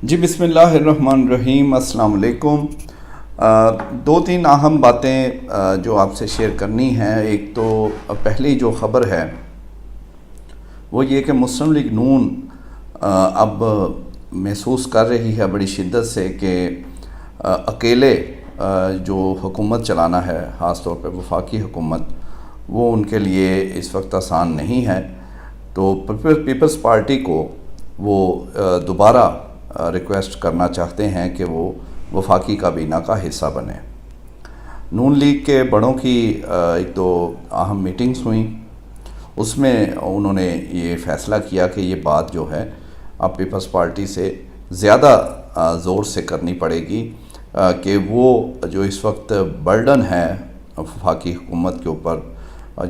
جی بسم اللہ الرحمن الرحیم، السلام علیکم۔ دو تین اہم باتیں جو آپ سے شیئر کرنی ہیں۔ ایک تو پہلی جو خبر ہے وہ یہ کہ مسلم لیگ نون اب محسوس کر رہی ہے بڑی شدت سے کہ اکیلے جو حکومت چلانا ہے، خاص طور پہ وفاقی حکومت، وہ ان کے لیے اس وقت آسان نہیں ہے۔ تو پیپلز پارٹی کو وہ دوبارہ ریکویسٹ کرنا چاہتے ہیں کہ وہ وفاقی کابینہ کا حصہ بنے۔ نون لیگ کے بڑوں کی ایک دو اہم میٹنگز ہوئیں، اس میں انہوں نے یہ فیصلہ کیا کہ یہ بات جو ہے اب پیپلز پارٹی سے زیادہ زور سے کرنی پڑے گی کہ وہ جو اس وقت برڈن ہے وفاقی حکومت کے اوپر،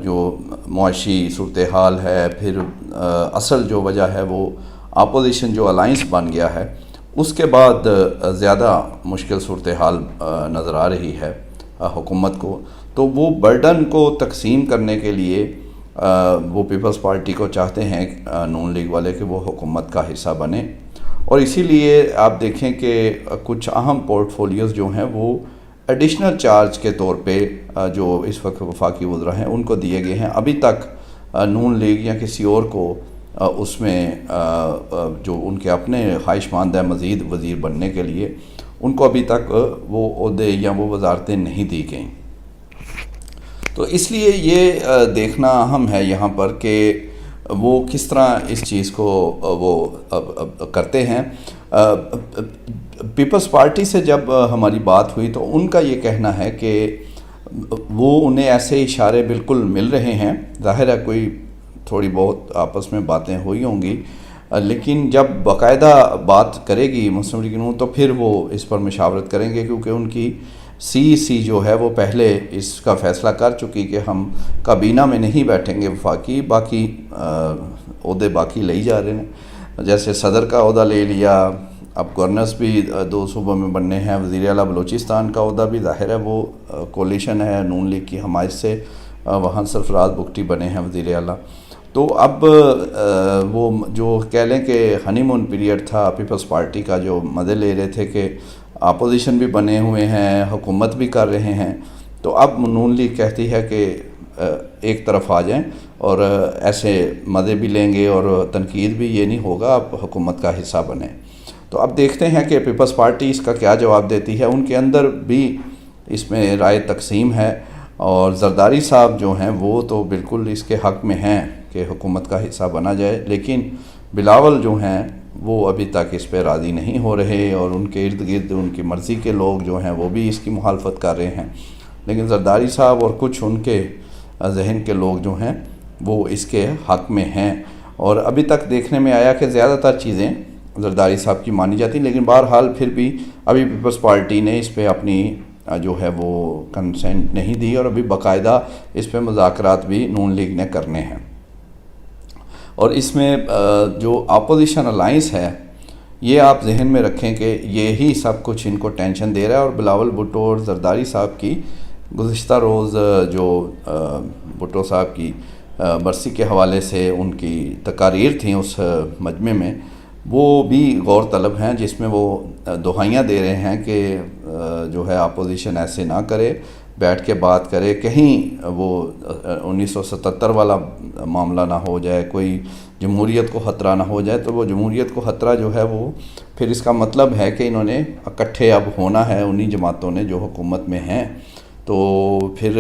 جو معاشی صورتحال ہے، پھر اصل جو وجہ ہے وہ اپوزیشن جو الائنس بن گیا ہے، اس کے بعد زیادہ مشکل صورتحال نظر آ رہی ہے حکومت کو۔ تو وہ برڈن کو تقسیم کرنے کے لیے وہ پیپلز پارٹی کو چاہتے ہیں نون لیگ والے کہ وہ حکومت کا حصہ بنے، اور اسی لیے آپ دیکھیں کہ کچھ اہم پورٹ فولیوز جو ہیں وہ ایڈیشنل چارج کے طور پہ جو اس وقت وفاقی وزراء ہیں ان کو دیے گئے ہیں۔ ابھی تک نون لیگ یا کسی اور کو اس میں جو ان کے اپنے خواہش مند ہے مزید وزیر بننے کے لیے، ان کو ابھی تک وہ عہدے یا وہ وزارتیں نہیں دی گئیں۔ تو اس لیے یہ دیکھنا اہم ہے یہاں پر کہ وہ کس طرح اس چیز کو وہ کرتے ہیں۔ پیپلز پارٹی سے جب ہماری بات ہوئی تو ان کا یہ کہنا ہے کہ وہ انہیں ایسے اشارے بالکل مل رہے ہیں، ظاہر ہے کوئی تھوڑی بہت آپس میں باتیں ہوئی ہوں گی، لیکن جب باقاعدہ بات کرے گی مسلم لیگ نون تو پھر وہ اس پر مشاورت کریں گے، کیونکہ ان کی سی جو ہے وہ پہلے اس کا فیصلہ کر چکی کہ ہم کابینہ میں نہیں بیٹھیں گے وفاقی، باقی عہدے باقی لے جا رہے ہیں۔ جیسے صدر کا عہدہ لے لیا، اب گورنرز بھی 2 صوبوں میں بننے ہیں، وزیر اعلیٰ بلوچستان کا عہدہ بھی ظاہر ہے وہ کولیشن ہے نون لیگ کی حمایت سے، وہاں سرفراز بگٹی بنے ہیں وزیر اعلیٰ۔ تو اب وہ جو کہہ لیں کہ ہنی مون پیریڈ تھا پیپلز پارٹی کا، جو مزے لے رہے تھے کہ اپوزیشن بھی بنے ہوئے ہیں، حکومت بھی کر رہے ہیں، تو اب نون لیگ کہتی ہے کہ ایک طرف آ جائیں اور ایسے مزے بھی لیں گے اور تنقید بھی، یہ نہیں ہوگا، اب حکومت کا حصہ بنیں۔ تو اب دیکھتے ہیں کہ پیپلز پارٹی اس کا کیا جواب دیتی ہے۔ ان کے اندر بھی اس میں رائے تقسیم ہے، اور زرداری صاحب جو ہیں وہ تو بالکل اس کے حق میں ہیں کہ حکومت کا حصہ بنا جائے، لیکن بلاول جو ہیں وہ ابھی تک اس پہ راضی نہیں ہو رہے، اور ان کے ارد گرد ان کی مرضی کے لوگ جو ہیں وہ بھی اس کی مخالفت کر رہے ہیں، لیکن زرداری صاحب اور کچھ ان کے ذہن کے لوگ جو ہیں وہ اس کے حق میں ہیں۔ اور ابھی تک دیکھنے میں آیا کہ زیادہ تر چیزیں زرداری صاحب کی مانی جاتی، لیکن بہرحال پھر بھی ابھی پیپلز پارٹی نے اس پہ اپنی جو ہے وہ کنسنٹ نہیں دی، اور ابھی باقاعدہ اس پہ مذاکرات بھی نون لیگ نے کرنے ہیں۔ اور اس میں جو اپوزیشن الائنس ہے، یہ آپ ذہن میں رکھیں کہ یہی سب کچھ ان کو ٹینشن دے رہا ہے۔ اور بلاول بھٹو اور زرداری صاحب کی گزشتہ روز جو بھٹو صاحب کی برسی کے حوالے سے ان کی تقاریر تھیں اس مجمع میں، وہ بھی غور طلب ہیں، جس میں وہ دہائیاں دے رہے ہیں کہ جو ہے اپوزیشن ایسے نہ کرے، بیٹھ کے بات کرے، کہیں وہ 1977 والا معاملہ نہ ہو جائے، کوئی جمہوریت کو خطرہ نہ ہو جائے۔ تو وہ جمہوریت کو خطرہ جو ہے وہ پھر اس کا مطلب ہے کہ انہوں نے اکٹھے اب ہونا ہے، انہی جماعتوں نے جو حکومت میں ہیں، تو پھر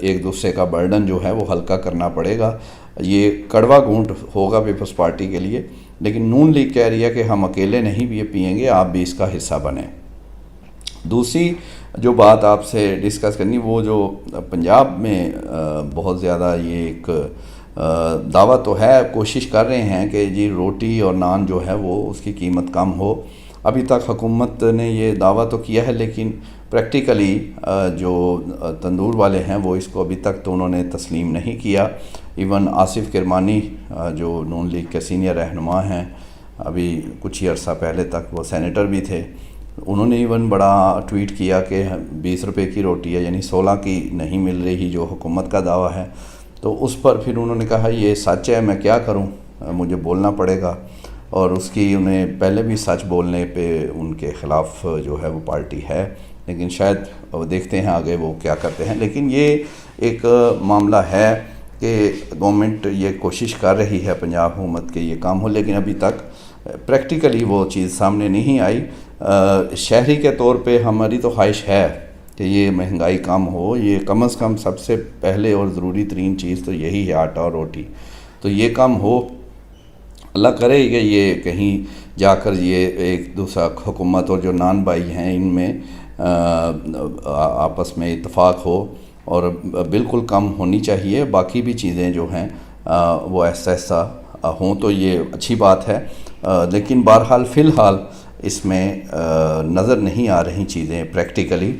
ایک دوسرے کا برڈن جو ہے وہ ہلکا کرنا پڑے گا۔ یہ کڑوا گھونٹ ہوگا پیپلز پارٹی کے لیے، لیکن نون لیگ کہہ رہی ہے کہ ہم اکیلے نہیں بھی پئیں گے، آپ بھی اس کا حصہ بنیں۔ دوسری جو بات آپ سے ڈسکس کرنی، وہ جو پنجاب میں بہت زیادہ یہ ایک دعویٰ تو ہے، کوشش کر رہے ہیں کہ جی روٹی اور نان جو ہے وہ اس کی قیمت کم ہو۔ ابھی تک حکومت نے یہ دعویٰ تو کیا ہے، لیکن پریکٹیکلی جو تندور والے ہیں وہ اس کو ابھی تک تو انہوں نے تسلیم نہیں کیا۔ ایون آصف کرمانی جو نون لیگ کے سینئر رہنما ہیں، ابھی کچھ ہی عرصہ پہلے تک وہ سینیٹر بھی تھے، انہوں نے ایون بڑا ٹویٹ کیا کہ 20 روپے کی روٹی ہے، یعنی 16 کی نہیں مل رہی جو حکومت کا دعویٰ ہے۔ تو اس پر پھر انہوں نے کہا یہ سچ ہے، میں کیا کروں، مجھے بولنا پڑے گا۔ اور اس کی انہیں پہلے بھی سچ بولنے پہ ان کے خلاف جو ہے وہ پارٹی ہے، لیکن شاید دیکھتے ہیں آگے وہ کیا کرتے ہیں۔ لیکن یہ ایک معاملہ ہے کہ گورنمنٹ یہ کوشش کر رہی ہے پنجاب حکومت کے یہ کام ہو، لیکن ابھی تک پریکٹیکلی وہ چیز سامنے نہیں آئی۔ شہری کے طور پہ ہماری تو خواہش ہے کہ یہ مہنگائی کم ہو، یہ کم از کم سب سے پہلے اور ضروری ترین چیز تو یہی ہے، آٹا اور روٹی، تو یہ کم ہو۔ اللہ کرے کہ یہ کہیں جا کر یہ ایک دوسرا حکومت اور جو نان بھائی ہیں ان میں آپس میں اتفاق ہو اور بالکل کم ہونی چاہیے، باقی بھی چیزیں جو ہیں وہ ایسا ایسا ہوں تو یہ اچھی بات ہے۔ لیکن بہرحال فی الحال اس میں نظر نہیں آ رہی چیزیں پریکٹیکلی،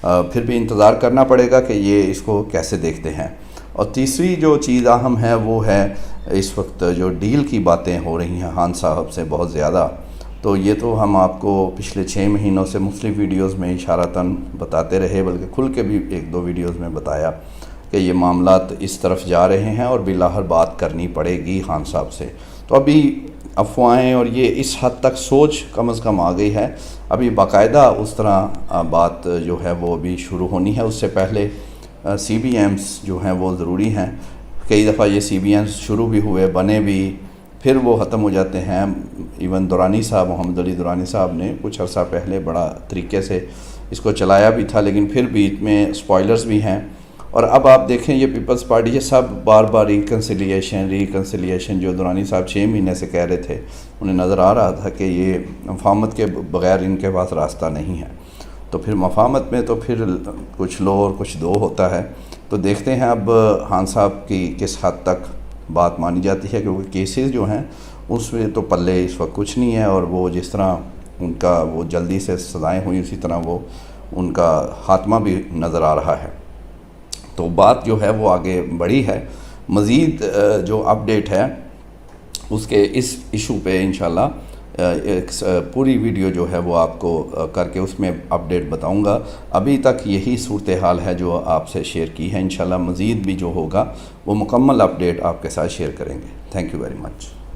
پھر بھی انتظار کرنا پڑے گا کہ یہ اس کو کیسے دیکھتے ہیں۔ اور تیسری جو چیز اہم ہے وہ ہے اس وقت جو ڈیل کی باتیں ہو رہی ہیں خان صاحب سے بہت زیادہ، تو یہ تو ہم آپ کو پچھلے 6 مہینوں سے مختلف ویڈیوز میں اشارتاً بتاتے رہے، بلکہ کھل کے بھی 1-2 ویڈیوز میں بتایا کہ یہ معاملات اس طرف جا رہے ہیں اور بالآخر بات کرنی پڑے گی خان صاحب سے۔ تو ابھی افواہیں اور یہ اس حد تک سوچ کم از کم آ گئی ہے، ابھی باقاعدہ اس طرح بات جو ہے وہ ابھی شروع ہونی ہے۔ اس سے پہلے سی بی ایمز جو ہیں وہ ضروری ہیں، کئی دفعہ یہ سی بی ایمز شروع بھی ہوئے، بنے بھی، پھر وہ ختم ہو جاتے ہیں۔ ایون درانی صاحب، محمد علی درانی صاحب نے کچھ عرصہ پہلے بڑا طریقے سے اس کو چلایا بھی تھا، لیکن پھر بیچ میں سپوائلرز بھی ہیں۔ اور اب آپ دیکھیں یہ پیپلز پارٹی یہ سب بار بار ریکنسیلیشن جو درانی صاحب 6 مہینے سے کہہ رہے تھے، انہیں نظر آ رہا تھا کہ یہ مفاہمت کے بغیر ان کے پاس راستہ نہیں ہے، تو پھر مفاہمت میں تو پھر کچھ لو اور کچھ دو ہوتا ہے۔ تو دیکھتے ہیں اب خان صاحب کی کس حد تک بات مانی جاتی ہے، کیونکہ کیسز جو ہیں اس میں تو پلے اس وقت کچھ نہیں ہے، اور وہ جس طرح ان کا وہ جلدی سے سزائیں ہوئی اسی طرح وہ ان کا خاتمہ بھی نظر آ رہا ہے۔ تو بات جو ہے وہ آگے بڑھی ہے۔ مزید جو اپڈیٹ ہے اس کے اس ایشو پہ انشاءاللہ ایک پوری ویڈیو جو ہے وہ آپ کو کر کے اس میں اپڈیٹ بتاؤں گا۔ ابھی تک یہی صورتحال ہے جو آپ سے شیئر کی ہے، انشاءاللہ مزید بھی جو ہوگا وہ مکمل اپڈیٹ آپ کے ساتھ شیئر کریں گے۔ Thank you very much.